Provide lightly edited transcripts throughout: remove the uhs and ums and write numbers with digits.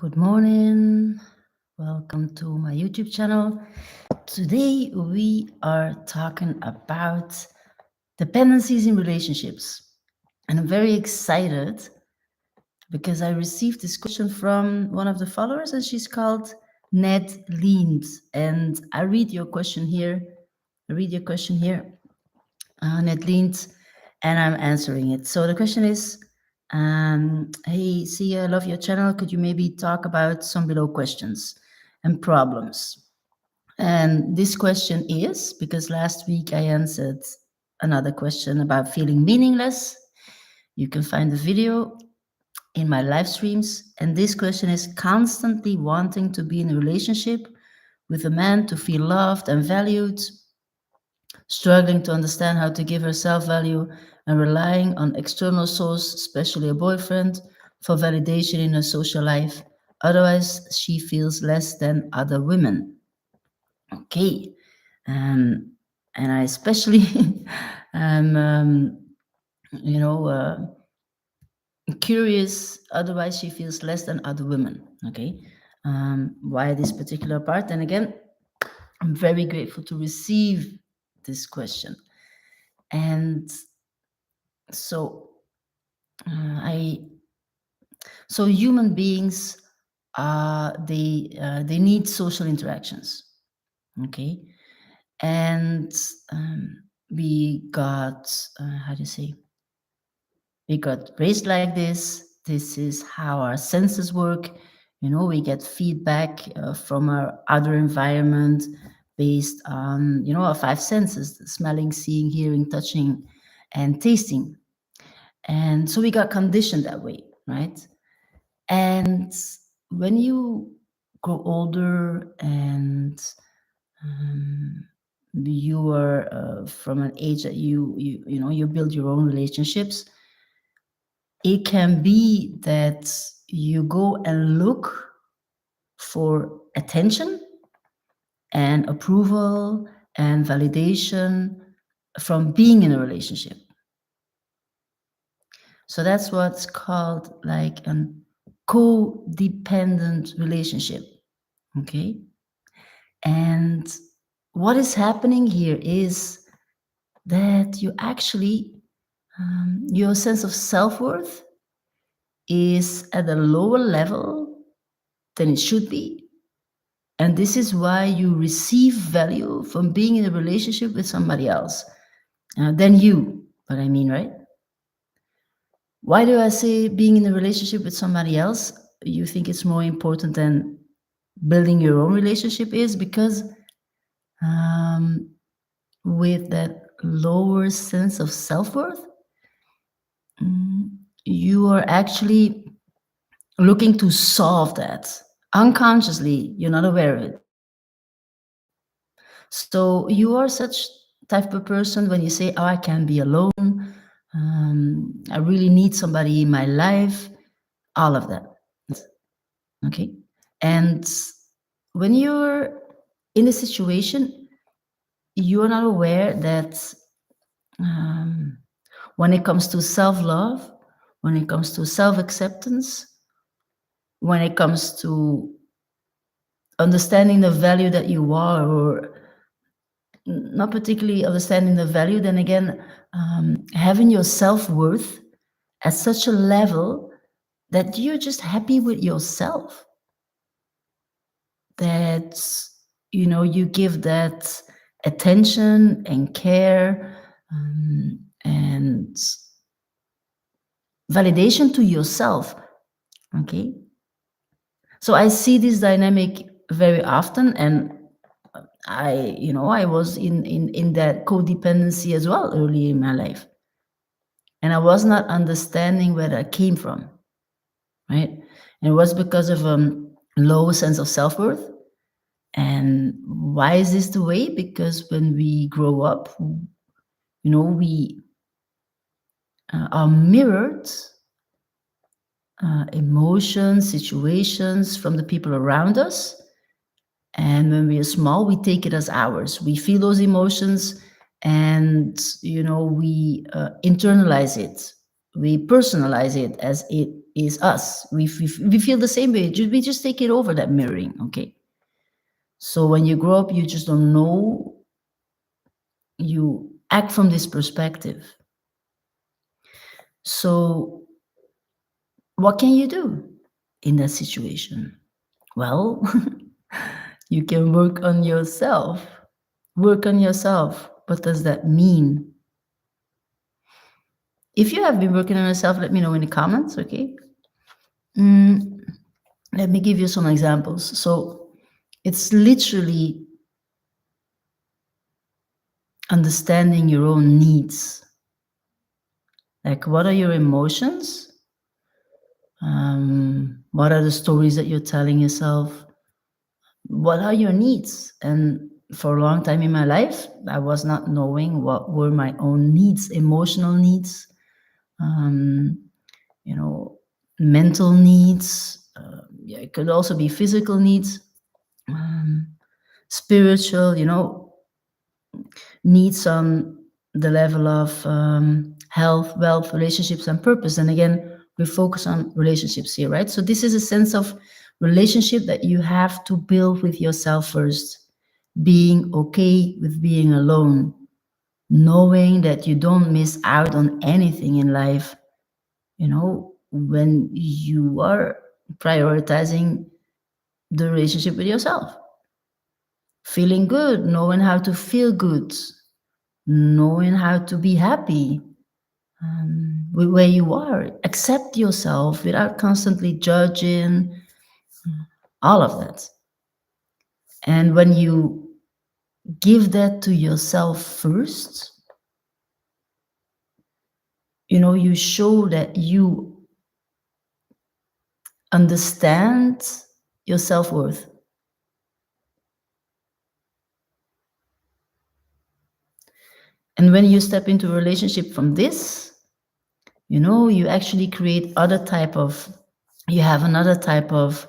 Good morning. Welcome to my YouTube channel. Today we are talking about dependencies in relationships. And I'm very excited because I received this question from one of the followers, and she's called Nedleend. And I read your question here. Nedleend, and I'm answering it. So the question is, hey, Sige, I love your channel. Could you maybe talk about some below questions and problems? And this question is because last week I answered another question about feeling meaningless. You can find the video in my live streams. And this question is constantly wanting to be in a relationship with a man to feel loved and valued, struggling to understand how to give herself value and relying on external source, especially a boyfriend, for validation in her social life. Otherwise, she feels less than other women. Okay. And I especially am, curious. Otherwise, she feels less than other women. Okay. Why this particular part? And again, I'm very grateful to receive this question. And so human beings they need social interactions, okay, and we got how do you say, we got raised like this is how our senses work. We get feedback from our other environment based on our five senses: smelling, seeing, hearing, touching, and tasting. And so we got conditioned that way, right? And when you grow older and you are from an age that you build your own relationships, it can be that you go and look for attention and approval and validation from being in a relationship. So that's what's called like an codependent relationship. Okay. And what is happening here is that you actually, your sense of self-worth is at a lower level than it should be. And this is why you receive value from being in a relationship with somebody else than you. What I mean, right? Why do I say being in a relationship with somebody else, you think it's more important than building your own relationship? Is because with that lower sense of self-worth, you are actually looking to solve that. Unconsciously, you're not aware of it. So you are such type of person when you say, oh, I can't be alone. I really need somebody in my life. All of that. Okay. And when you're in a situation, you are not aware that when it comes to self-love, when it comes to self-acceptance, when it comes to understanding the value that you are, or not particularly understanding the value, then again, having your self-worth at such a level that you're just happy with yourself, that you give that attention and care and validation to yourself. Okay. So I see this dynamic very often, and I was in that codependency as well early in my life, and I was not understanding where that came from, right? And it was because of low sense of self-worth. And why is this the way? Because when we grow up, we are mirrored emotions, situations from the people around us. And when we are small, we take it as ours. We feel those emotions, and we internalize it. We personalize it as is us. We feel the same way. We just take it over, that mirroring. Okay. So when you grow up, you just don't know. You act from this perspective. So what can you do in that situation? Well, you can work on yourself. Work on yourself. What does that mean? If you have been working on yourself, let me know in the comments, okay? Mm, let me give you some examples. So it's literally understanding your own needs. Like, what are your emotions? What are the stories that you're telling yourself? What are your needs? And for a long time in my life, I was not knowing what were my own needs, emotional needs, um, you know, mental needs. Yeah, it could also be physical needs, um, spiritual, needs on the level of health, wealth, relationships, and purpose. And again, we focus on relationships here, right? So this is a sense of relationship that you have to build with yourself first, being okay with being alone, knowing that you don't miss out on anything in life, when you are prioritizing the relationship with yourself. Feeling good, knowing how to feel good, knowing how to be happy with where you are. Accept yourself without constantly judging, all of that. And when you give that to yourself first, you show that you understand your self worth. And when you step into a relationship from this, you actually create you have another type of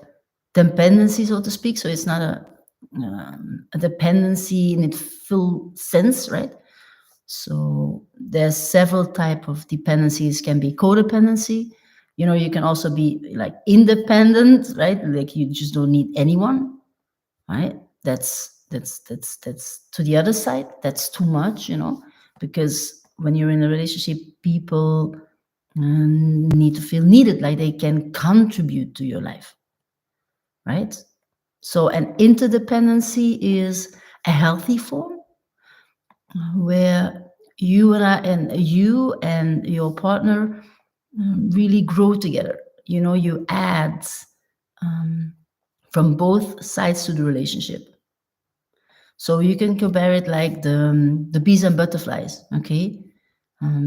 dependency, so to speak. So it's not a dependency in its full sense, right? So there's several type of dependencies. Can be codependency. You can also be like independent, right? Like you just don't need anyone, right? That's to the other side. That's too much, because when you're in a relationship, people need to feel needed, like they can contribute to your life, right? So an interdependency is a healthy form where you and your partner really grow together. You add um, from both sides to the relationship. So you can compare it like the bees and butterflies, okay?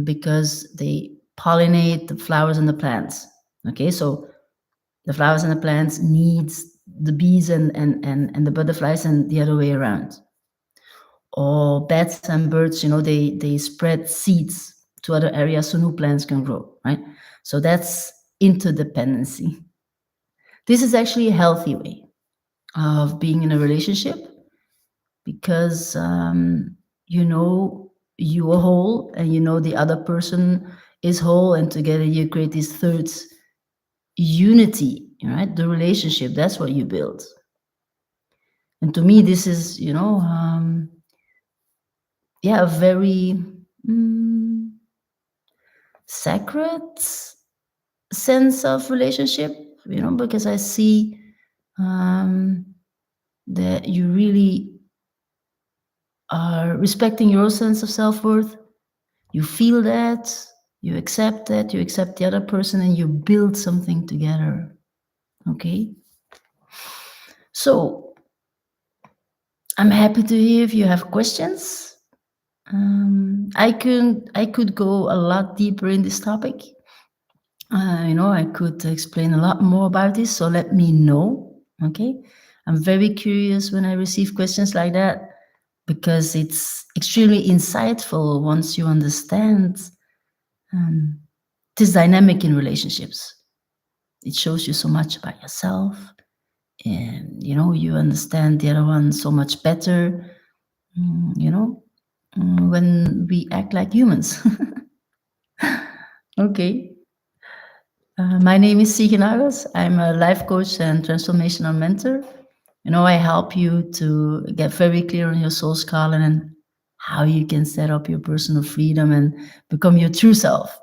Because they pollinate the flowers and the plants. Okay, so the flowers and the plants needs the bees and the butterflies, and the other way around. Or bats and birds, they spread seeds to other areas so new plants can grow, right? So that's interdependency. This is actually a healthy way of being in a relationship because you are whole and the other person is whole, and together you create this third unity, right? The relationship, that's what you build. And to me, this is, yeah, a very mm, sacred sense of relationship, because I see um, that you really are respecting your own sense of self-worth. You feel that, you accept that, you accept the other person, and you build something together. Okay? So I'm happy to hear if you have questions. I could go a lot deeper in this topic. I could explain a lot more about this, so let me know. Okay? I'm very curious when I receive questions like that because it's extremely insightful once you understand um, this dynamic in relationships. It shows you so much about yourself, and you understand the other one so much better. When we act like humans. Okay. My name is Sige Nagels. I'm a life coach and transformational mentor. I help you to get very clear on your soul's calling and how you can set up your personal freedom and become your true self.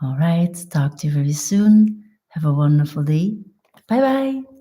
All right, talk to you very soon. Have a wonderful day. Bye bye.